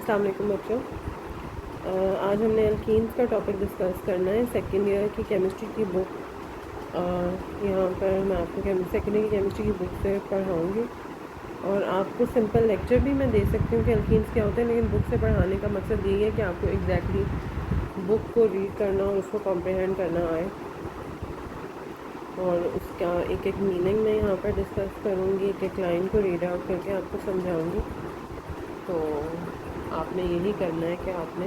अस्सलाम वालेकुम बच्चों। आज हमने अल्कीन्स का टॉपिक डिस्कस करना है। सेकेंड ईयर की केमिस्ट्री की बुक यहाँ पर मैं आपको सेकेंड ईयर की केमिस्ट्री की बुक से पढ़ाऊँगी और आपको सिंपल लेक्चर भी मैं दे सकती हूँ कि अल्कीन्स क्या होते हैं, लेकिन बुक से पढ़ाने का मकसद यही है कि आपको एग्जैक्टली बुक को रीड करना और उसको कॉम्प्रिहेंड करना आए और उसका एक एक मीनिंग मैं यहाँ पर डिस्कस करूँगी, एक एक लाइन को रीड आउट करके आपको समझाऊँगी। तो आपने यही करना है कि आपने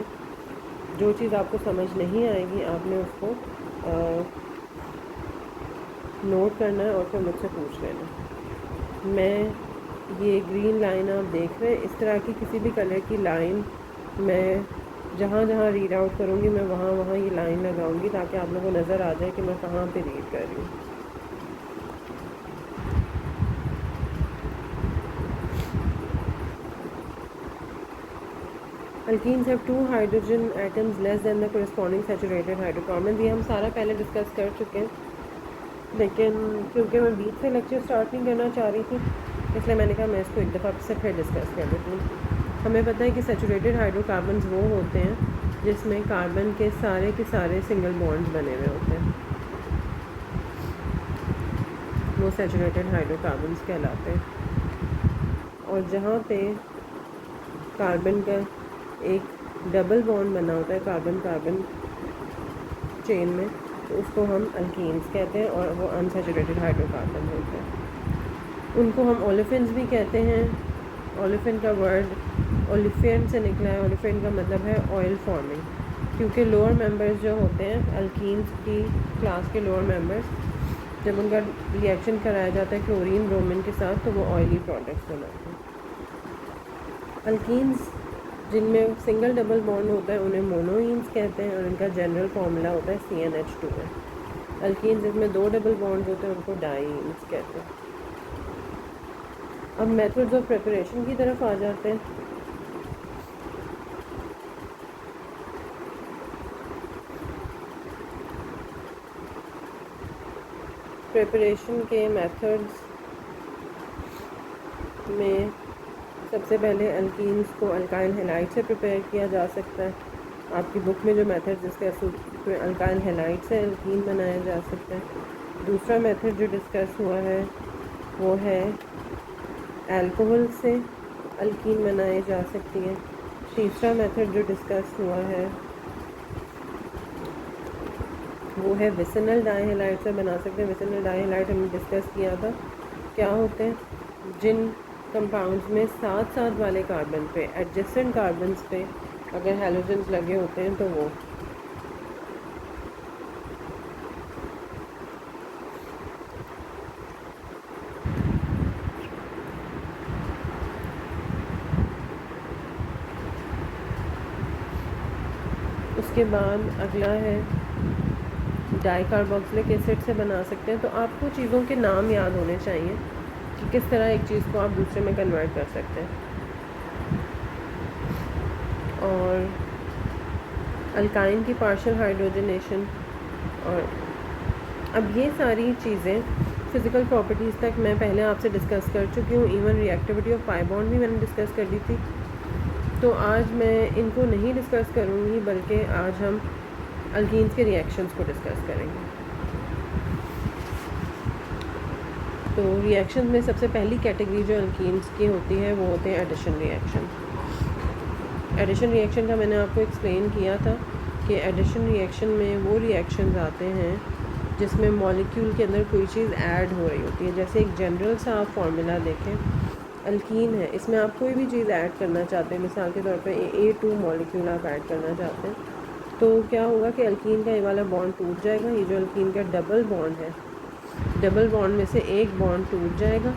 जो चीज़ आपको समझ नहीं आएगी आपने उसको नोट करना है और फिर मुझसे पूछ लेना। मैं ये ग्रीन लाइन आप देख रहे हैं, इस तरह की किसी भी कलर की लाइन मैं जहाँ जहाँ रीड आउट करूँगी मैं वहाँ वहाँ ये लाइन लगाऊंगी ताकि आप लोगों को नज़र आ जाए कि मैं कहाँ पे रीड कर रही हूँ। Alkenes have two hydrogen atoms less than the corresponding saturated hydrocarbons। ये हम सारा पहले डिस्कस कर चुके हैं, लेकिन क्योंकि मैं बीच से लेक्चर स्टार्ट नहीं करना चाह रही थी इसलिए मैंने कहा मैं इसको एक दफ़ा से फिर डिस्कस कर लेती हूँ। हमें पता है कि सैचुरेटेड हाइड्रोकार्बन्स वो होते हैं जिसमें कार्बन के सारे सिंगल बॉन्ड्स बने हुए होते हैं, वो सैचुरेटेड हाइड्रोकार्बन्स कहलाते हैं। और जहाँ पे कार्बन का एक डबल बॉन्ड बना होता है कार्बन कार्बन चेन में, तो उसको हम अल्कीन्स कहते हैं और वो अनसैचुरेटेड हाइड्रोकार्बन होते हैं। उनको हम ओलेफिन्स भी कहते हैं। ओलेफिन का वर्ड ओलिफेन से निकला है। ओलिफेन का मतलब है ऑयल फॉर्मिंग, क्योंकि लोअर मेंबर्स जो होते हैं अल्कीन्स की क्लास के लोअर मेंबर्स, जब उनका रिएक्शन कराया जाता है क्लोरीन ब्रोमीन के साथ तो वो ऑयली प्रोडक्ट्स बनाते हैं। अल्कीन्स जिनमें सिंगल डबल बॉन्ड होता है उन्हें मोनोइन्स कहते हैं और इनका जनरल फार्मूला होता है CnH2। अल्कीन्स जिसमें दो डबल बॉन्ड होते हैं उनको डाइन्स कहते हैं। अब मेथड्स ऑफ प्रिपरेशन की तरफ आ जाते हैं। प्रिपरेशन के मेथड्स में सबसे पहले अल्कीन्स को अल्काइल हैलाइड से प्रिपेयर किया जा सकता है। आपकी बुक में जो मेथड डिस्कस अल्काइल हैलाइड से अल्कीन बनाया जा सकता है। दूसरा मेथड जो डिस्कस हुआ है वो है अल्कोहल से अल्कीन बनाई जा सकती है। तीसरा मेथड जो डिस्कस हुआ है वो है विसिनल डाइहैलाइड से बना सकते हैं। विसिनल डाइहैलाइड हमने डिस्कस किया था क्या होते हैं, जिन कंपाउंड्स में साथ साथ वाले कार्बन पे एडजेसेंट कार्बन्स पे अगर हैलोजन्स लगे होते हैं तो वो उसके बाद अगला है डाइकार्बोक्सिलिक एसिड से बना सकते हैं। तो आपको चीज़ों के नाम याद होने चाहिए कि किस तरह एक चीज़ को आप दूसरे में कन्वर्ट कर सकते हैं। और अल्काइन की पार्शियल हाइड्रोजनेशन, और अब ये सारी चीज़ें फ़िज़िकल प्रॉपर्टीज़ तक मैं पहले आपसे डिस्कस कर चुकी हूँ। Even reactivity of pi bond भी मैंने डिस्कस कर ली थी। तो आज मैं इनको नहीं डिस्कस करूँगी बल्कि आज हम अल्कीन्स के रिएक्शंस को डिस्कस करेंगे। तो रिएक्शन में सबसे पहली कैटेगरी जो अल्कीन्स की होती है वो होते हैं एडिशन रिएक्शन। एडिशन रिएक्शन का मैंने आपको एक्सप्लेन किया था कि एडिशन रिएक्शन में वो रिएक्शंस आते हैं जिसमें मॉलिक्यूल के अंदर कोई चीज़ ऐड हो रही होती है। जैसे एक जनरल सा आप फार्मूला देखें, अल्कीन है, इसमें आप कोई भी चीज़ ऐड करना चाहते हैं, मिसाल के तौर पे A2 मॉलिक्यूल आप ऐड करना चाहते हैं, तो क्या होगा कि अल्कीन का ये वाला बॉन्ड टूट जाएगा। ये जो अल्कीन का डबल बॉन्ड है, डबल बॉन्ड में से एक बॉन्ड टूट जाएगा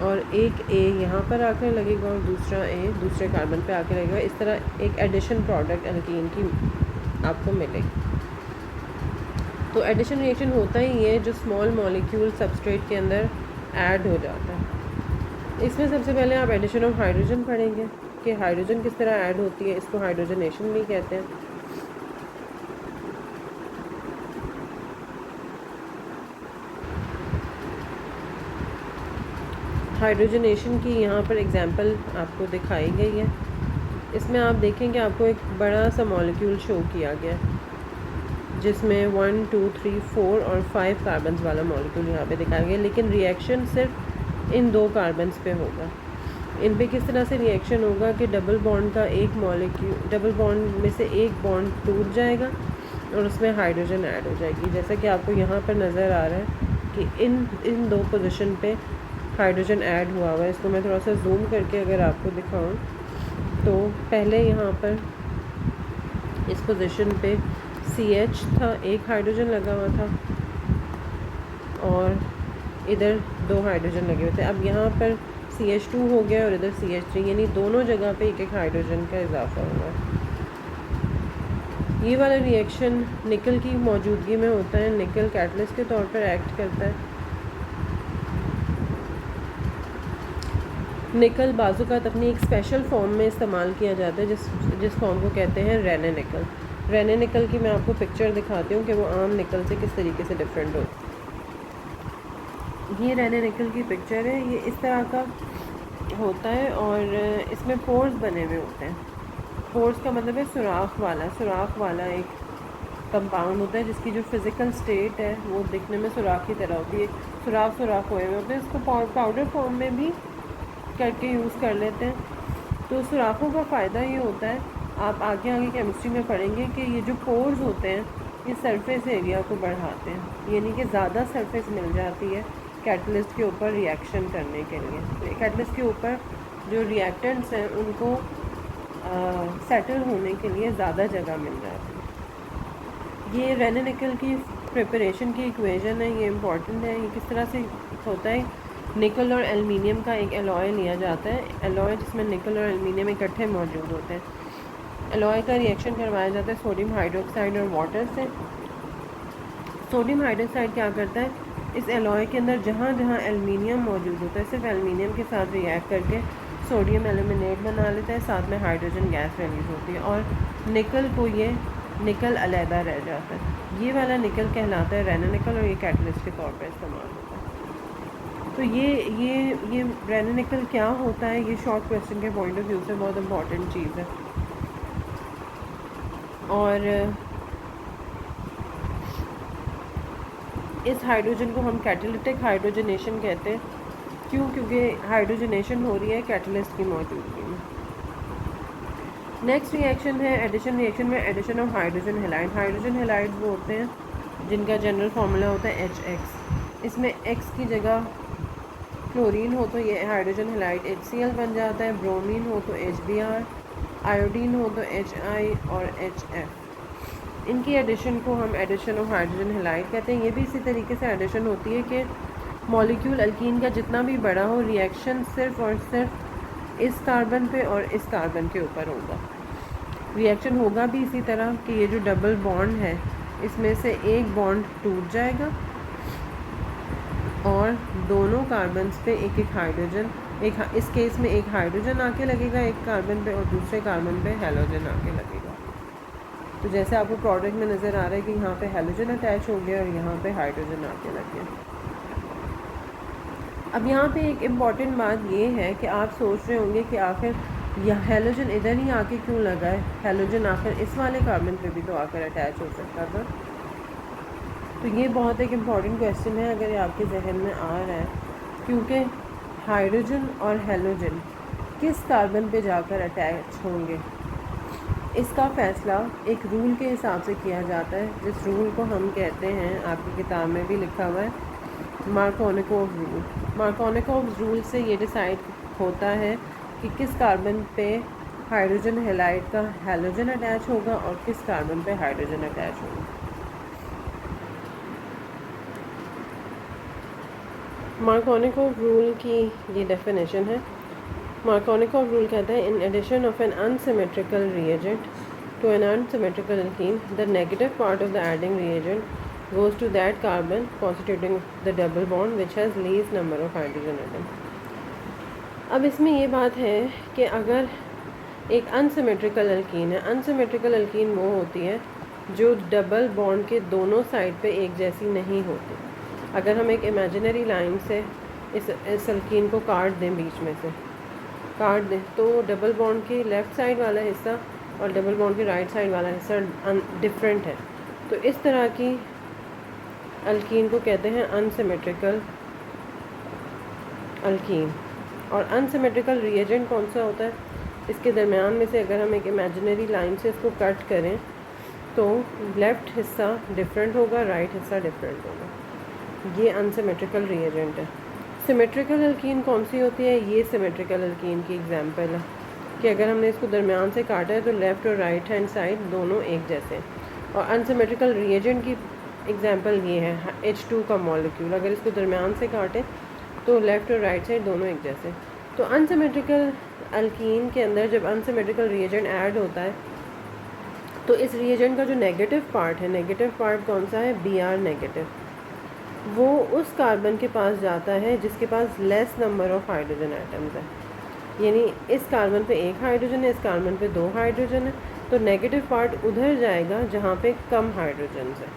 और एक A यहाँ पर आकर लगेगा और दूसरा A दूसरे कार्बन पे आकर लगेगा। इस तरह एक एडिशन प्रोडक्ट अल्कीन की आपको मिलेगी। तो एडिशन रिएक्शन होता ही है जो स्मॉल मॉलिक्यूल सबस्ट्रेट के अंदर ऐड हो जाता है। इसमें सबसे पहले आप एडिशन ऑफ हाइड्रोजन पढ़ेंगे कि हाइड्रोजन किस तरह ऐड होती है, इसको हाइड्रोजनेशन भी कहते हैं। हाइड्रोजनेशन की यहाँ पर एग्जांपल आपको दिखाई गई है। इसमें आप देखें कि आपको एक बड़ा सा मॉलिक्यूल शो किया गया है जिसमें 1 2 3 4 और 5 कार्बन्स वाला मॉलिक्यूल यहाँ पे दिखाया गया, लेकिन रिएक्शन सिर्फ इन 2 कार्बन्स पे होगा। इन पे किस तरह से रिएक्शन होगा कि डबल बॉन्ड का एक मॉलिक्यूल, डबल बॉन्ड में से एक बॉन्ड टूट जाएगा और उसमें हाइड्रोजन ऐड हो जाएगी। जैसा कि आपको यहाँ पर नज़र आ रहा है कि इन 2 पोजीशन पे हाइड्रोजन ऐड हुआ हुआ है। इसको मैं थोड़ा सा जूम करके अगर आपको दिखाऊं तो पहले यहाँ पर इस पोजीशन पे CH था, एक हाइड्रोजन लगा हुआ था और इधर 2 हाइड्रोजन लगे हुए थे। अब यहाँ पर CH2 हो गया और इधर CH3, यानी दोनों जगह पे एक एक हाइड्रोजन का इजाफा हुआ है। ये वाला रिएक्शन निकल की मौजूदगी में होता है। निकल कैटलिस्ट के तौर पर एक्ट करता है। निकल बाज़ूकात अपनी एक स्पेशल फॉर्म में इस्तेमाल किया जाता है जिस फॉर्म को कहते हैं रेने निकल। रेने निकल की मैं आपको पिक्चर दिखाती हूँ कि वो आम निकल से किस तरीके से डिफरेंट हो। ये रेने निकल की पिक्चर है। ये इस तरह का होता है और इसमें पोर्स बने हुए होते हैं। पोर्स का मतलब है सुराख वाला एक कंपाउंड होता है जिसकी जो फिज़िकल स्टेट है वो दिखने में सुराख की तरह होती है। सुराख हुए होते हैं। इसको पाउडर फॉर्म में भी करके यूज़ कर लेते हैं। तो सुराखों का फ़ायदा ये होता है, आप आगे केमिस्ट्री में पढ़ेंगे कि ये जो पोर्स होते हैं ये सरफेस एरिया को बढ़ाते हैं, यानी कि ज़्यादा सरफेस मिल जाती है कैटलिस्ट के ऊपर रिएक्शन करने के लिए। कैटलिस्ट के ऊपर जो रिएक्टेंट्स हैं उनको सेटल होने के लिए ज़्यादा जगह मिल जाती है। ये रेने निकल की प्रिपरेशन की इक्वेशन है, ये इम्पॉर्टेंट है। ये किस तरह से होता है, निकल और एल्युमिनियम का एक एलॉय लिया जाता है। एलॉय जिसमें निकल और एल्युमिनियम इकट्ठे मौजूद होते हैं। एलॉय का रिएक्शन करवाया जाता है सोडियम हाइड्रोक्साइड और वाटर से। सोडियम हाइड्रोक्साइड क्या करता है, इस एलॉय के अंदर जहाँ जहाँ एल्युमिनियम मौजूद होता है सिर्फ एल्युमिनियम के साथ रिएक्ट करके सोडियम एल्यूमिनेट बना लेता है, साथ में हाइड्रोजन गैस रिलीज होती है और निकल को ये निकल अलहदा रह जाता है। ये वाला निकल कहलाता है रेने निकल और ये कैटलिस्ट के तौर पर इस्तेमाल होता है। तो ये रेने निकल क्या होता है, ये शॉर्ट क्वेश्चन के पॉइंट ऑफ व्यू से बहुत इम्पॉर्टेंट चीज़ है। और इस हाइड्रोजन को हम कैटालिटिक हाइड्रोजनेशन कहते हैं। क्यों? क्योंकि हाइड्रोजनेशन हो रही है कैटलिस्ट की मौजूदगी में। नेक्स्ट रिएक्शन है एडिशन रिएक्शन में addition of hydrogen halide. Hydrogen halide वो होते हैं जिनका जनरल फार्मूला होता है HX। इसमें X की जगह क्लोरीन हो तो ये हाइड्रोजन हैलाइड HCl बन जाता है, ब्रोमीन हो तो HBr, आयोडीन हो तो HI और HF। इनकी एडिशन को हम एडिशन ऑफ हाइड्रोजन हैलाइड कहते हैं। ये भी इसी तरीके से एडिशन होती है कि मॉलिक्यूल अल्कीन का जितना भी बड़ा हो, रिएक्शन सिर्फ और सिर्फ इस कार्बन पे और इस कार्बन के ऊपर होगा। रिएक्शन होगा भी इसी तरह कि ये जो डबल बॉन्ड है इसमें से एक बॉन्ड टूट जाएगा और दोनों कार्बन्स पे एक एक हाइड्रोजन, इस केस में एक हाइड्रोजन आके लगेगा एक कार्बन पे और दूसरे कार्बन पे हैलोजन आके लगेगा। तो जैसे आपको प्रोडक्ट में नज़र आ रहा है कि यहाँ पे हैलोजन अटैच हो गया और यहाँ पे हाइड्रोजन आके लग गया। अब यहाँ पे एक इम्पॉर्टेंट बात ये है कि आप सोच रहे होंगे कि आखिर यह हैलोजन इधर ही आके क्यों लगा है, हैलोजन आखिर इस वाले कार्बन पे भी तो आकर अटैच हो सकता था। तो ये बहुत एक इम्पॉर्टेंट क्वेश्चन है अगर ये आपके जहन में आ रहा है, क्योंकि हाइड्रोजन और हैलोजन किस कार्बन पे जाकर अटैच होंगे इसका फ़ैसला एक रूल के हिसाब से किया जाता है, जिस रूल को हम कहते हैं, आपकी किताब में भी लिखा हुआ है, मार्कोनिकोव रूल। मार्कोनिकोव रूल से ये डिसाइड होता है कि किस कार्बन पे हाइड्रोजन हैलाइड का हैलोजन अटैच होगा और किस कार्बन पे हाइड्रोजन अटैच होगा। मार्कोनिकोव रूल की ये डेफिनेशन है। मार्कोनिकोव रूल कहता है, in addition of an unsymmetrical reagent to an unsymmetrical alkene, the negative part of the adding reagent goes to that carbon constituting the double bond which has least number of hydrogen atom। अब इसमें ये बात है कि अगर एक unsymmetrical alkene है, unsymmetrical alkene वो होती है जो डबल बॉन्ड के दोनों साइड पे एक जैसी नहीं होती। अगर हम एक इमेजिनरी लाइन से इस एल्कीन को काट दें बीच में से काट दें तो डबल बॉन्ड के लेफ़्ट साइड वाला हिस्सा और डबल बॉन्ड के राइट साइड वाला हिस्सा डिफरेंट है। तो इस तरह की अल्कीन को कहते हैं अनसिमेट्रिकल अल्कीन। और अनसिमेट्रिकल रिएजेंट कौन सा होता है, इसके दरमियान में से अगर हम एक इमेजिनरी लाइन से इसको कट करें तो लेफ़्ट हिस्सा डिफरेंट होगा, राइट हिस्सा डिफरेंट होगा। ये अनसिमेट्रिकल रिएजेंट है। सिमेट्रिकल अल्कीन कौन सी होती है, ये सिमेट्रिकल अल्कीन की एग्जांपल है कि अगर हमने इसको दरमियान से काटा है तो लेफ़्ट और राइट हैंड साइड दोनों एक जैसे हैं। और अनसिमेट्रिकल रिएजेंट की एग्जांपल ये है H2 का मॉलिक्यूल, अगर इसको दरमियान से काटें तो लेफ़्ट और राइट साइड दोनों एक जैसे। तो अनसिमेट्रिकल अल्कीन के अंदर जब अनसिमेट्रिकल रिएजेंट ऐड होता है तो इस रिएजेंट का जो नेगेटिव पार्ट है, नेगेटिव पार्ट कौन सा है, Br नेगेटिव, वो उस कार्बन के पास जाता है जिसके पास less number of hydrogen atoms है। यानी इस कार्बन पे एक हाइड्रोजन है, इस कार्बन पे 2 हाइड्रोजन है, तो नेगेटिव पार्ट उधर जाएगा जहाँ पे कम हाइड्रोजन है।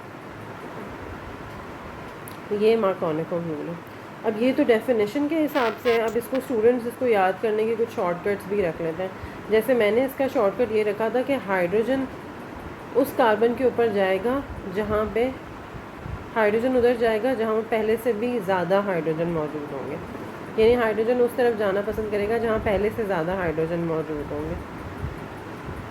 ये मार्कोनिकॉव रूल है। अब ये तो डेफिनेशन के हिसाब से, अब इसको स्टूडेंट्स इसको याद करने के कुछ शॉर्टकट्स भी रख लेते हैं। जैसे मैंने इसका शॉर्टकट ये रखा था कि हाइड्रोजन उस कार्बन के ऊपर जाएगा जहाँ पे हाइड्रोजन उधर जाएगा जहाँ पहले से भी ज़्यादा हाइड्रोजन मौजूद होंगे। यानी हाइड्रोजन उस तरफ जाना पसंद करेगा जहाँ पहले से ज़्यादा हाइड्रोजन मौजूद होंगे।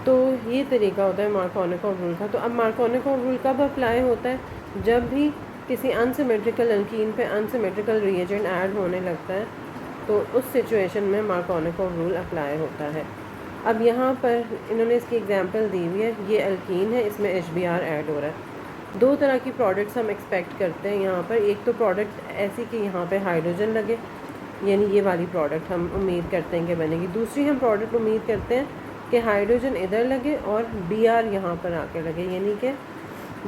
तो ये तरीका होता है मार्कोनिकॉव रूल का। तो अब मार्कोनिकॉव रूल कब अप्लाई होता है, जब भी किसी अनसिमेट्रिकल अल्कीन पे अनसिमेट्रिकल रिएजेंट ऐड होने लगता है तो उस सिचुएशन में मार्कोनिकॉव रूल अप्लाई होता है। अब यहाँ पर इन्होंने इसकी एग्जांपल दी हुई है, ये अल्कीन है, इसमें HBr ऐड हो रहा है। 2 तरह की प्रोडक्ट्स हम एक्सपेक्ट करते हैं यहाँ पर। एक तो प्रोडक्ट ऐसी कि यहाँ पे हाइड्रोजन लगे, यानी ये वाली प्रोडक्ट हम उम्मीद करते हैं कि बनेगी। दूसरी हम प्रोडक्ट उम्मीद करते हैं कि हाइड्रोजन इधर लगे और Br यहाँ पर आके लगे, यानी कि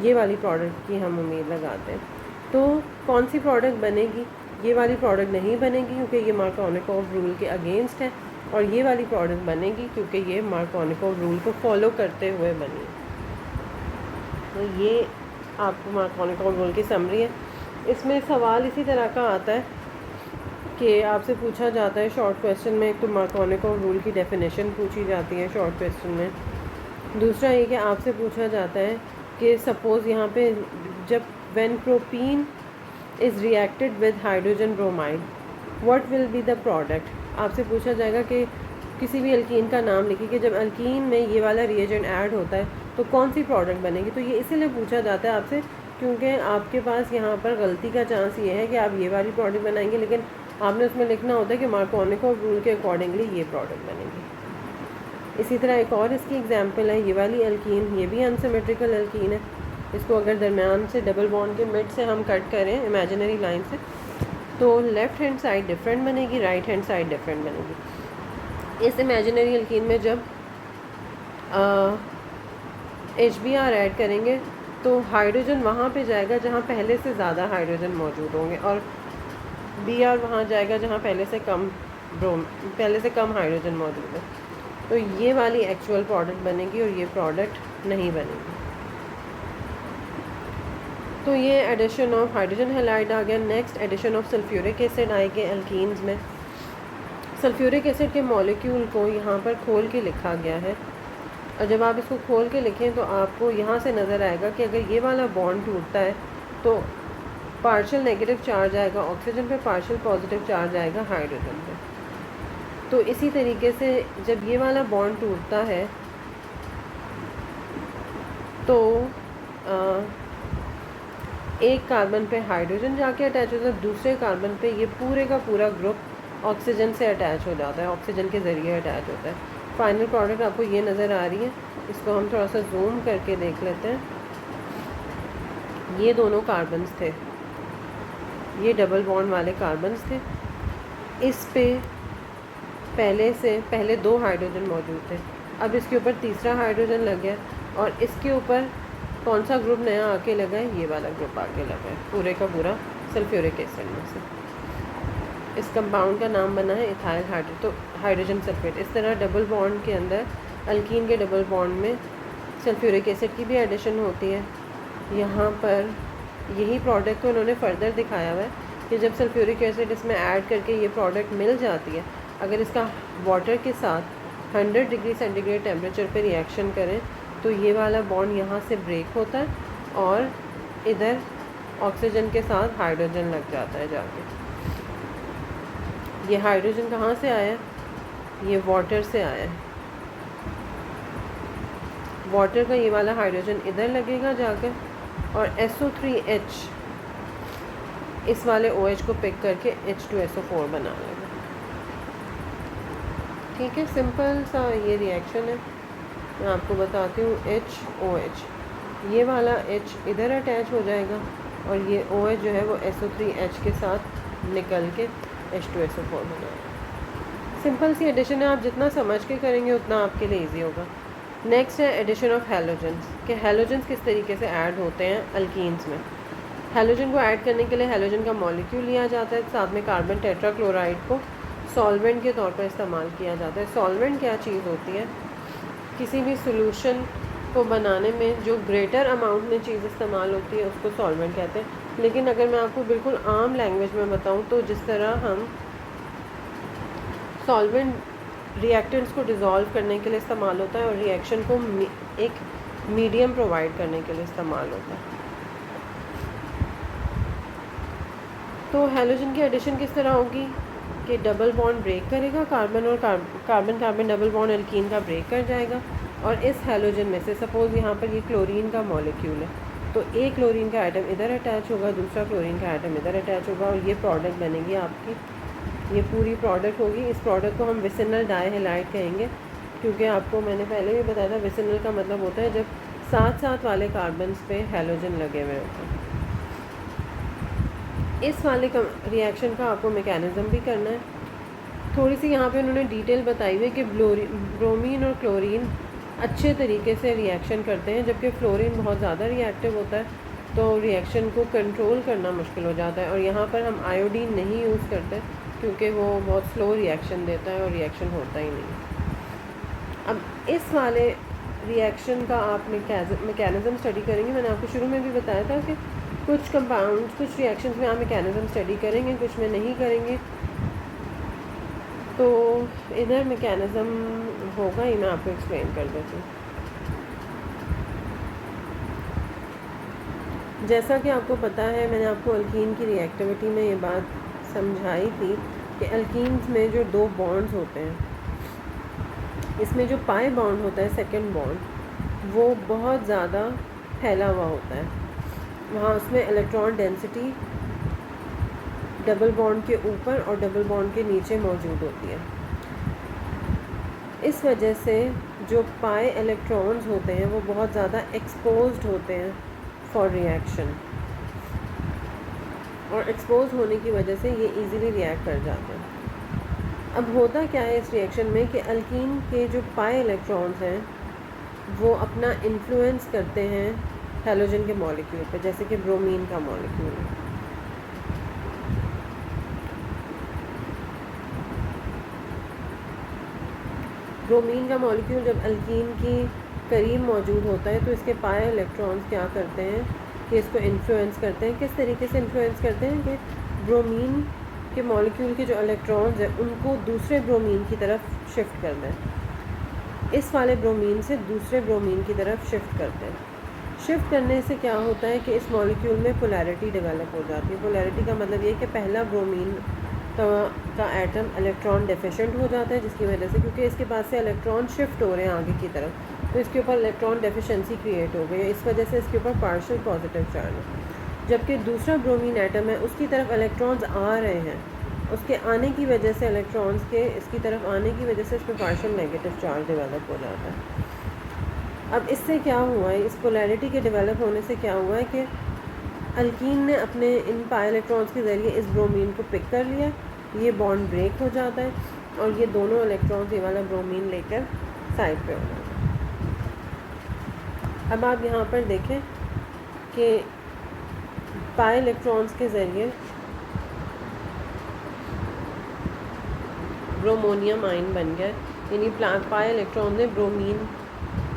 ये वाली प्रोडक्ट की हम उम्मीद लगाते हैं। तो कौन सी प्रोडक्ट बनेगी, ये वाली प्रोडक्ट नहीं बनेगी क्योंकि ये मार्कोनिकॉव रूल के अगेंस्ट है, और ये वाली प्रोडक्ट बनेगी क्योंकि ये मार्कोनिकॉव रूल को फॉलो करते हुए बनी। तो ये आपको मार्कोनिकॉव रूल की समरी है। इसमें सवाल इसी तरह का आता है कि आपसे पूछा जाता है शॉर्ट क्वेश्चन में, एक तो मार्कोनिकॉव रूल की डेफिनेशन पूछी जाती है शॉर्ट क्वेश्चन में। दूसरा ये कि आपसे पूछा जाता है कि सपोज़ यहाँ पे जब when propene is reacted with hydrogen bromide what will be the product. आपसे पूछा जाएगा कि किसी भी अल्कीन का नाम लिखिए कि जब अल्कीन में ये वाला रिएजेंट ऐड होता है तो कौन सी प्रोडक्ट बनेगी। तो ये इसीलिए पूछा जाता है आपसे क्योंकि आपके पास यहाँ पर गलती का चांस ये है कि आप ये वाली प्रोडक्ट बनाएंगे, लेकिन आपने उसमें लिखना होता है कि मार्कोनिकॉव रूल के अकॉर्डिंगली ये प्रोडक्ट बनेगी। इसी तरह एक और इसकी एग्जांपल है, ये वाली अल्कीन, ये भी अनसिमेट्रिकल अल्कीन है। इसको अगर दरमियान से डबल बॉन्ड के मिड से हम कट करें इमेजिनरी लाइन से तो लेफ़्ट हैंड साइड डिफरेंट बनेगी, राइट हैंड साइड डिफरेंट बनेगी। इस इमेजिनरी अल्कीन में जब HBr ऐड करेंगे तो हाइड्रोजन वहाँ पे जाएगा जहाँ पहले से ज़्यादा हाइड्रोजन मौजूद होंगे, और Br वहाँ जाएगा जहाँ पहले से कम हाइड्रोजन मौजूद है। तो ये वाली एक्चुअल प्रोडक्ट बनेगी और ये प्रोडक्ट नहीं बनेगी। तो ये एडिशन ऑफ हाइड्रोजन हैलाइड आ गया। Next addition of sulphuric acid आएंगे अल्कीन्स में। सल्फ्यूरिक एसिड के मॉलिक्यूल को यहाँ पर खोल के लिखा गया है, और जब आप इसको खोल के लिखें तो आपको यहाँ से नज़र आएगा कि अगर ये वाला बॉन्ड टूटता है तो पार्शियल नेगेटिव चार्ज आएगा ऑक्सीजन पे, पार्शियल पॉजिटिव चार्ज आएगा हाइड्रोजन पे। तो इसी तरीके से जब ये वाला बॉन्ड टूटता है तो एक कार्बन पे हाइड्रोजन जाके अटैच होता है, दूसरे कार्बन पे ये पूरे का पूरा ग्रुप ऑक्सीजन से अटैच हो जाता है, ऑक्सीजन के ज़रिए अटैच होता है। फाइनल प्रोडक्ट आपको ये नज़र आ रही है, इसको हम थोड़ा सा जूम करके देख लेते हैं। ये दोनों कार्बन्स थे, ये डबल बॉन्ड वाले कार्बन्स थे। इस पे पहले 2 हाइड्रोजन मौजूद थे, अब इसके ऊपर तीसरा हाइड्रोजन लग गया, और इसके ऊपर कौन सा ग्रुप नया आके लगा है, ये वाला ग्रुप आके लगा है पूरे का पूरा सल्फ्यूरिक एसिड में से। इस कंपाउंड का नाम बना है इथाइल हाइड्रोजन सल्फेट। इस तरह डबल बॉन्ड के अंदर अल्कीन के डबल बॉन्ड में सल्फ्यूरिक एसिड की भी एडिशन होती है। यहाँ पर यही प्रोडक्ट को उन्होंने फर्दर दिखाया हुआ है कि जब सल्फ्यूरिक एसिड इसमें ऐड करके ये प्रोडक्ट मिल जाती है अगर इसका वाटर के साथ 100 डिग्री सेंटीग्रेड टेम्परेचर पे रिएक्शन करें तो ये वाला बॉन्ड यहाँ से ब्रेक होता है और इधर ऑक्सीजन के साथ हाइड्रोजन लग जाता है जाके। ये हाइड्रोजन कहाँ से आया? ये वाटर से आया है। वाटर का ये वाला हाइड्रोजन इधर लगेगा जाकर और SO3H इस वाले OH को पिक करके H2SO4 बना लेगा। ठीक है, सिंपल सा ये रिएक्शन है। मैं आपको बताती हूँ। HOH, ये वाला H इधर अटैच हो जाएगा और ये OH जो है वो SO3H के साथ निकल के H2SO4 बनाएगा। सिंपल सी एडिशन है, आप जितना समझ के करेंगे उतना आपके लिए इजी होगा। नेक्स्ट है एडिशन ऑफ हैलोजेंस, कि हैलोजेंस किस तरीके से ऐड होते हैं अल्कीन्स में। हैलोजन को ऐड करने के लिए हैलोजन का मॉलिक्यूल लिया जाता है, साथ में कार्बन टेट्राक्लोराइड को सॉल्वेंट के तौर पर इस्तेमाल किया जाता है। सॉल्वेंट क्या चीज़ होती है? किसी भी सोल्यूशन को बनाने में जो ग्रेटर अमाउंट में चीज़ इस्तेमाल होती है उसको सॉल्वेंट कहते हैं। लेकिन अगर मैं आपको बिल्कुल आम लैंग्वेज में बताऊँ तो जिस तरह हम सॉल्वेंट रिएक्टेंट्स को डिज़ोल्व करने के लिए इस्तेमाल होता है और रिएक्शन को एक मीडियम प्रोवाइड करने के लिए इस्तेमाल होता है। तो हैलोजन की एडिशन किस तरह होगी कि डबल बॉन्ड ब्रेक करेगा, कार्बन और कार्बन डबल बॉन्ड एल्कीन का ब्रेक कर जाएगा और इस हैलोजन में से सपोज़ यहाँ पर ये क्लोरीन का मॉलिक्यूल है तो एक क्लोरीन का आइटम इधर अटैच होगा, दूसरा क्लोरीन का आइटम इधर अटैच होगा और ये प्रोडक्ट बनेगी आपकी, ये पूरी प्रोडक्ट होगी। इस प्रोडक्ट को हम विसिनल डाइहैलाइड कहेंगे, क्योंकि आपको मैंने पहले भी बताया था विसिनल का मतलब होता है जब साथ साथ वाले कार्बन्स पे हैलोजन लगे हुए होते हैं। इस वाले रिएक्शन का आपको मैकेनिज़्म भी करना है। थोड़ी सी यहाँ पे उन्होंने डिटेल बताई हुई है कि ब्रोमीन और क्लोरीन अच्छे तरीके से रिएक्शन करते हैं, जबकि फ्लोरीन बहुत ज़्यादा रिएक्टिव होता है तो रिएक्शन को कंट्रोल करना मुश्किल हो जाता है। और यहाँ पर हम आयोडीन नहीं यूज़ करते क्योंकि वो बहुत स्लो रिएक्शन देता है और रिएक्शन होता ही नहीं। अब इस वाले रिएक्शन का आप मैकेनिज़्म स्टडी करेंगे। मैंने आपको शुरू में भी बताया था कि कुछ कंपाउंड्स, कुछ रिएक्शंस में आप मैकेनिज़्म स्टडी करेंगे, कुछ में नहीं करेंगे। तो इधर मैकेनिज़्म होगा ही, मैं आपको एक्सप्लेन कर देती हूँ। जैसा कि आपको पता है, मैंने आपको अल्कीन की रिएक्टिविटी में ये बात समझाई थी कि अल्कीन्स में जो दो बॉन्ड्स होते हैं, इसमें जो पाई बॉन्ड होता है सेकंड बॉन्ड, वो बहुत ज़्यादा फैला हुआ होता है। वहाँ उसमें इलेक्ट्रॉन डेंसिटी डबल बॉन्ड के ऊपर और डबल बॉन्ड के नीचे मौजूद होती है। इस वजह से जो पाई इलेक्ट्रॉन्स होते हैं वो बहुत ज़्यादा एक्सपोज्ड होते हैं फॉर रिएक्शन, और एक्सपोज होने की वजह से ये इजीली रिएक्ट कर जाते हैं। अब होता क्या है इस रिएक्शन में कि अल्कीन के जो पाई इलेक्ट्रॉन्स हैं वो अपना इन्फ्लुएंस करते हैं हैलोजन के मॉलिक्यूल पे, जैसे कि ब्रोमीन का मॉलिक्यूल है। ब्रोमीन का मॉलिक्यूल जब अल्कीन की करीब मौजूद होता है तो इसके पाई इलेक्ट्रॉन्स क्या करते हैं कि इसको इन्फ्लुएंस करते हैं। किस तरीके से इन्फ्लुएंस करते हैं कि ब्रोमीन के मॉलिक्यूल के जो इलेक्ट्रॉन्स हैं उनको दूसरे ब्रोमीन की तरफ शिफ्ट कर दें, इस वाले ब्रोमीन से दूसरे ब्रोमीन की तरफ शिफ्ट करते हैं। शिफ्ट करने से क्या होता है कि इस मॉलिक्यूल में पोलैरिटी डेवलप हो जाती है। पोलैरिटी का मतलब ये है कि पहला ब्रोमीन का एटम इलेक्ट्रॉन डेफिशिएंट हो जाता है, जिसकी वजह से, क्योंकि इसके पास से इलेक्ट्रॉन शिफ्ट हो रहे हैं आगे की तरफ, तो इसके ऊपर इलेक्ट्रॉन डेफिशिएंसी क्रिएट हो गई है। इस वजह से इसके ऊपर पार्शियल पॉजिटिव चार्ज है। जबकि दूसरा ब्रोमीन एटम है उसकी तरफ इलेक्ट्रॉन्स आ रहे हैं, उसके आने की वजह से इलेक्ट्रॉन्स के इसकी तरफ आने की वजह से इस पर पार्शियल नेगेटिव चार्ज डेवलप हो जाता है। अब इससे क्या हुआ है, इस पोलैरिटी के डेवलप होने से क्या हुआ है कि अल्कीन ने अपने इन पाई इलेक्ट्रॉन्स के ज़रिए इस ब्रोमीन को पिक कर लिया, ये बॉन्ड ब्रेक हो जाता है और ये दोनों इलेक्ट्रॉन्स ये वाला ब्रोमीन लेकर साइड पे हो जाता है। अब आप यहाँ पर देखें कि पाई इलेक्ट्रॉन्स के ज़रिए ब्रोमोनियम आयन बन गया, यानी पाई इलेक्ट्रॉन ने ब्रोमीन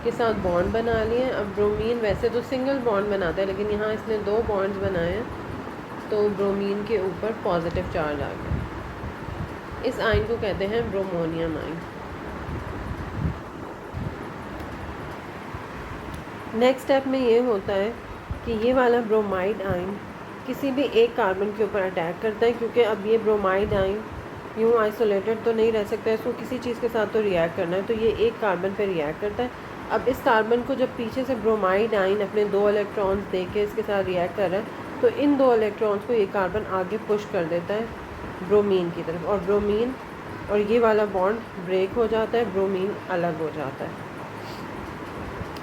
के साथ बॉन्ड बना लिए। अब ब्रोमीन वैसे तो सिंगल बॉन्ड बनाता है, लेकिन यहाँ इसने दो बॉन्ड्स बनाए हैं तो ब्रोमीन के ऊपर पॉजिटिव चार्ज आ गया। इस आयन को कहते हैं ब्रोमोनियम आयन। नेक्स्ट स्टेप में ये होता है कि ये वाला ब्रोमाइड आयन किसी भी एक कार्बन के ऊपर अटैक करता है, क्योंकि अब ये ब्रोमाइड आयन यूँ आइसोलेटेड तो नहीं रह सकता है, इसको किसी चीज़ के साथ तो रिएक्ट करना है, तो ये एक कार्बन पे रिएक्ट करता है। अब इस कार्बन को जब पीछे से ब्रोमाइड आयन अपने 2 इलेक्ट्रॉन्स दे के इसके साथ रिएक्ट कर रहा है, तो इन 2 इलेक्ट्रॉन्स को ये कार्बन आगे पुश कर देता है ब्रोमीन की तरफ, और ब्रोमीन और ये वाला बॉन्ड ब्रेक हो जाता है, ब्रोमीन अलग हो जाता है।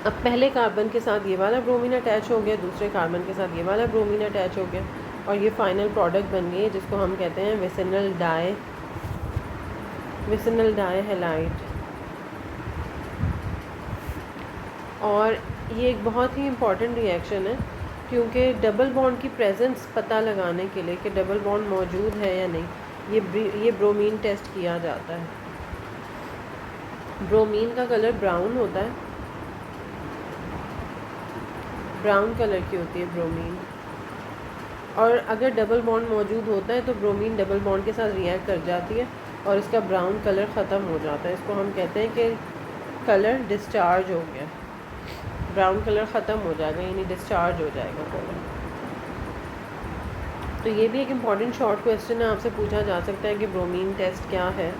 अब पहले कार्बन के साथ ये वाला ब्रोमीन अटैच हो गया, दूसरे कार्बन के साथ ये वाला ब्रोमीन अटैच हो गया, और ये फाइनल प्रोडक्ट बन गई है जिसको हम कहते हैं विसिनल डाई हैलाइड। और ये एक बहुत ही इम्पॉर्टेंट रिएक्शन है, क्योंकि डबल बॉन्ड की प्रेजेंस पता लगाने के लिए कि डबल बॉन्ड मौजूद है या नहीं, ये ब्रोमीन टेस्ट किया जाता है। ब्रोमीन का कलर ब्राउन होता है, ब्राउन कलर की होती है ब्रोमीन, और अगर डबल बॉन्ड मौजूद होता है तो ब्रोमीन डबल बॉन्ड के साथ रिएक्ट कर जाती है और इसका ब्राउन कलर ख़त्म हो जाता है। इसको हम कहते हैं कि कलर डिस्चार्ज हो गया, ब्राउन कलर ख़त्म हो जाएगा, यानी डिस्चार्ज हो जाएगा कलर। तो ये भी एक इम्पॉर्टेंट शॉर्ट क्वेश्चन है, आपसे पूछा जा सकता है कि ब्रोमीन टेस्ट क्या है।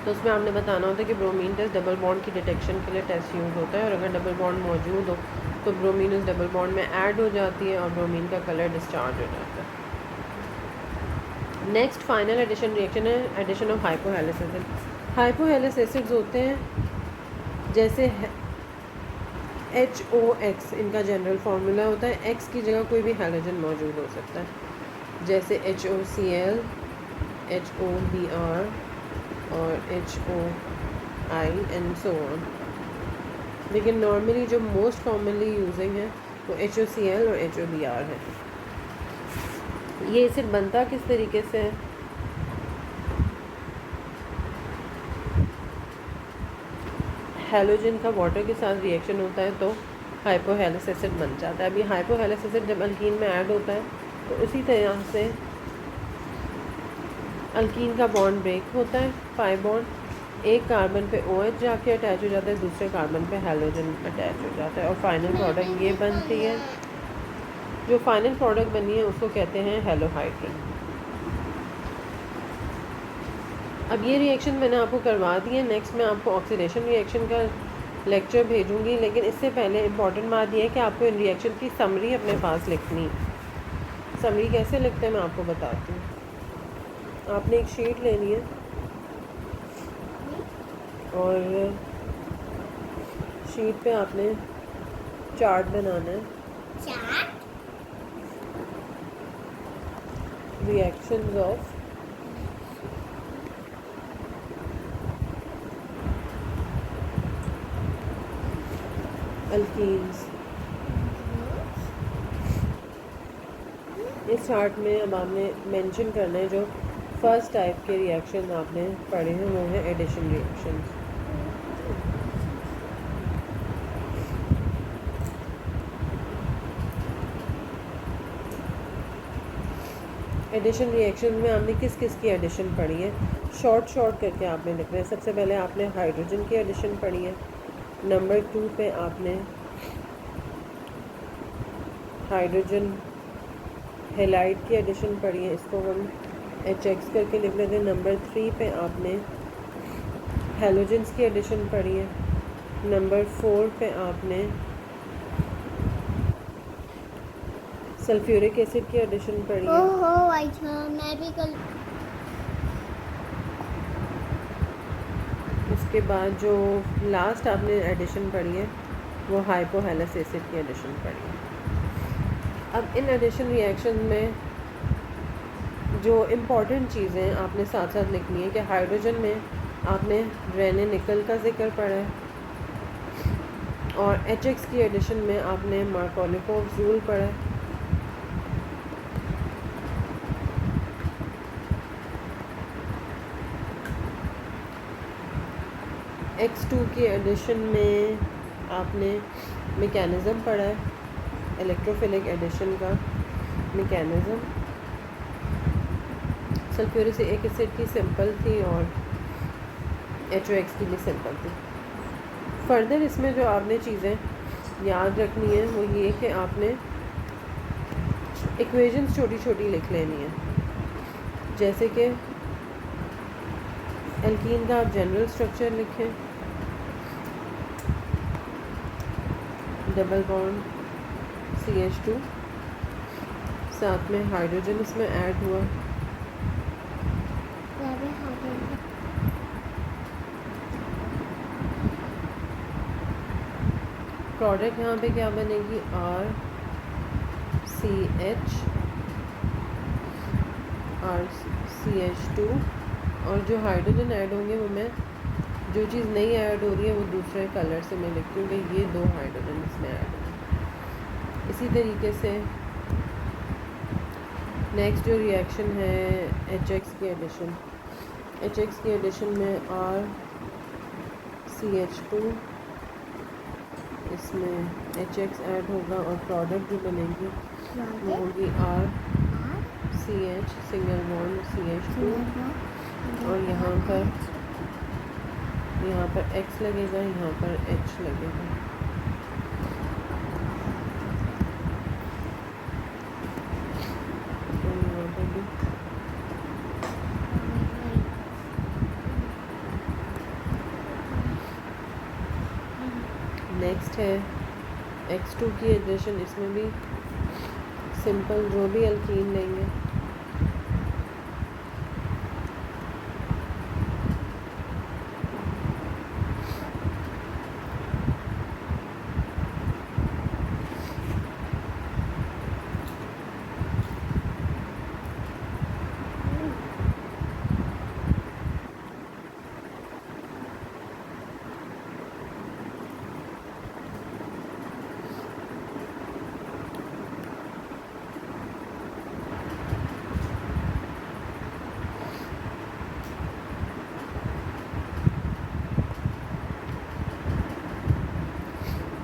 तो उसमें आपने बताना होता है कि ब्रोमीन टेस्ट डबल बॉन्ड की डिटेक्शन के लिए टेस्ट यूज़ होता है, और अगर डबल बॉन्ड मौजूद हो तो ब्रोमीन उस डबल बॉन्ड में ऐड हो जाती है और ब्रोमीन का कलर डिस्चार्ज हो जाता है। नेक्स्ट फाइनल एडिशन रिएक्शन है एडिशन ऑफ हाइपोहेलिस एसिड। हाइपोहेलिस एसिड्स होते हैं जैसे HOX, इनका जनरल फार्मूला होता है, X की जगह कोई भी हैलोजन मौजूद हो सकता है, जैसे HOCl, HOBr और HOI एंड सो ऑन। लेकिन नॉर्मली जो मोस्ट कॉमनली यूजिंग है वो HOCl और HOBr है। ये एसिड बनता किस तरीके से है? हैलोजन का वाटर के साथ रिएक्शन होता है तो हाइपोहेलिस एसिड बन जाता है। अभी हाइपोहेलिस एसिड जब अल्कीन में ऐड होता है तो उसी तरह से अल्कीन का बॉन्ड ब्रेक होता है, पाई बॉन्ड, एक कार्बन पे OH जाके अटैच हो जाता है, दूसरे कार्बन पे हैलोजन अटैच हो जाता है, और फाइनल प्रोडक्ट ये बनती है। जो फाइनल प्रोडक्ट बनी है उसको कहते हैं हेलोहाइड्रिन। अब ये रिएक्शन मैंने आपको करवा दी है। नेक्स्ट मैं आपको ऑक्सीडेशन रिएक्शन का लेक्चर भेजूंगी, लेकिन इससे पहले इम्पॉर्टेंट बात यह है कि आपको इन रिएक्शन की समरी अपने पास लिखनी है। समरी कैसे लिखते हैं मैं आपको बताती हूँ। आपने एक शीट लेनी है और शीट पे आपने चार्ट बनाना है, रिएक्शंस ऑफ अल्कीन्स। इस चार्ट में अब आपने मेंशन करना है जो फर्स्ट टाइप के रिएक्शन आपने पढ़े हैं, वो है एडिशन रिएक्शन। एडिशन रिएक्शन में आपने किस किस की एडिशन पढ़ी है, शॉर्ट करके आपने लिखना है। सबसे पहले आपने हाइड्रोजन की एडिशन पढ़ी है, नंबर 2 पे आपने हाइड्रोजन हेलाइड की एडिशन पढ़ी है, इसको हम HX करके लिख लेते हैं। नंबर 3 पे आपने हैलोजन्स की एडिशन पढ़ी है। नंबर 4 पे आपने सल्फ्यूरिक एसिड की एडिशन पढ़ी है। मैं भी कल। उसके बाद जो लास्ट आपने एडिशन पढ़ी है वो हाइपोहेलिस एसिड की एडिशन पढ़ी है। अब इन एडिशन रिएक्शन में जो इम्पॉर्टेंट चीज़ें आपने साथ साथ लिखनी है कि हाइड्रोजन में आपने रेने निकल का जिक्र पढ़ा है, और HX की एडिशन में आपने मार्कोनिकोव रूल पढ़ा है। X2 की एडिशन में आपने मैकेनिज़्म पढ़ा है, इलेक्ट्रोफिलिक एडिशन का मैकेनिज़्म। सल्फ्यूरिक एसिड की सिंपल थी और HOX की भी सिंपल थी। फर्दर इसमें जो आपने चीज़ें याद रखनी है वो ये कि आपने इक्वेशंस छोटी छोटी लिख लेनी है। जैसे कि एल्कीन का आप जनरल स्ट्रक्चर लिखें, डबल बॉन्ड CH2, साथ में हाइड्रोजन इसमें ऐड हुआ, प्रोडक्ट यहाँ पे क्या बनेगी RCH2, और जो हाइड्रोजन ऐड होंगे वो मैं जो चीज़ नहीं ऐड हो रही है वो दूसरे कलर से मैं लिखती हूँ कि ये 2 हाइड्रोजन इसमें ऐड होंगे। इसी तरीके से नेक्स्ट जो रिएक्शन है HX की एडिशन, HX की एडिशन में RCH2, इसमें HX ऐड होगा और प्रोडक्ट जो बनेगी वो होगी RCH सिंगल बॉन्ड CH2, और यहाँ पर X लगेगा, यहाँ पर H लगेगा। तो यहाँ पर भी नेक्स्ट है X2 की एडिशन, इसमें भी सिंपल जो भी अल्कीन लेंगे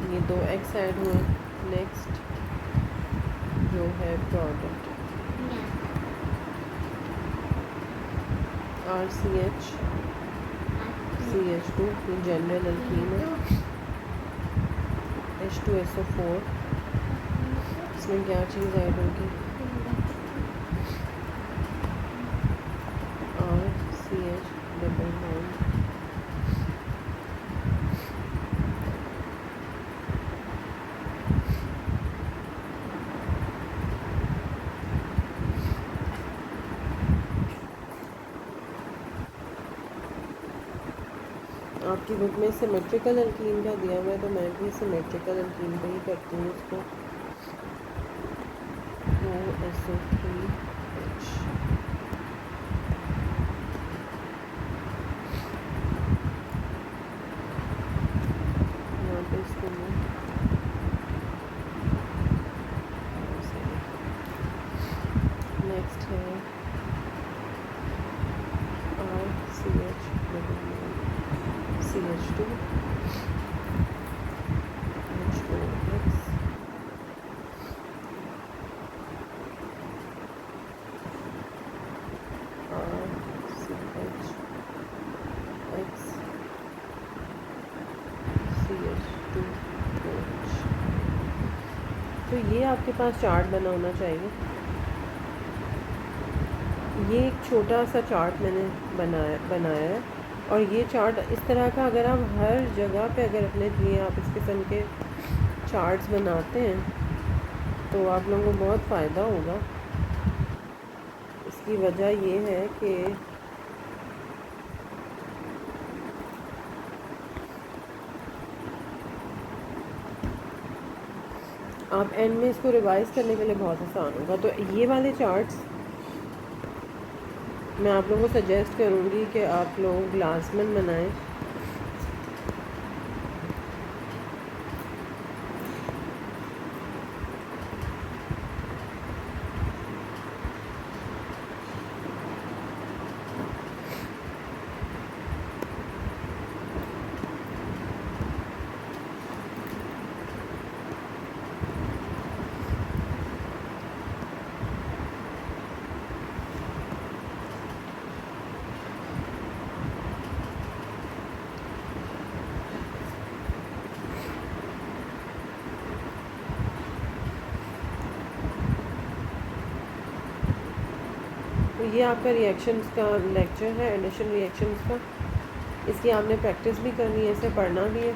ये 2 X ऐड हुए। नेक्स्ट जो है प्रोडक्ट RCH CH2, ये जनरल अल्कीन है, H2SO4, इसमें क्या चीज़ ऐड होगी RCH डबल बॉन्ड आपकी बुक में सिमेट्रिकल अल्कीन का दिया हुआ है तो मैं भी सिमेट्रिकल अल्कीन पे ही करती हूँ इसको। SO3H यहाँ पे इसको मैं नेक्स्ट है RCH CH2 H2X RCH X CH2OH। तो ये आपके पास चार्ट बना होना चाहिए। ये एक छोटा सा चार्ट मैंने बनाया है, और ये चार्ट इस तरह का अगर आप हर जगह पे अगर अपने लिए आप इस किस्म के चार्ट्स बनाते हैं तो आप लोगों को बहुत फ़ायदा होगा। इसकी वजह ये है कि आप एंड में इसको रिवाइज़ करने के लिए बहुत आसान होगा। तो ये वाले चार्ट्स मैं आप लोगों को सजेस्ट करूँगी कि आप लोग ग्लासमैन बनाएं। तो ये आपका रिएक्शंस का लेक्चर है, एडिशन रिएक्शंस का। इसकी आपने प्रैक्टिस भी करनी है, इसे पढ़ना भी है,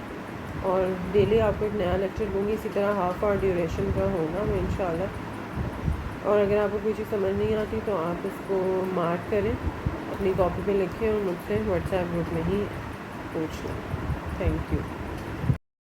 और डेली आपको एक नया लेक्चर दूँगी। इसी तरह हाफ आवर ड्यूरेशन का होगा वो इंशाल्लाह। और अगर आपको कोई चीज़ समझ नहीं आती तो आप इसको मार्क करें, अपनी कॉपी पे लिखें और मुझसे व्हाट्सएप ग्रुप में ही पूछ लें। Thank you.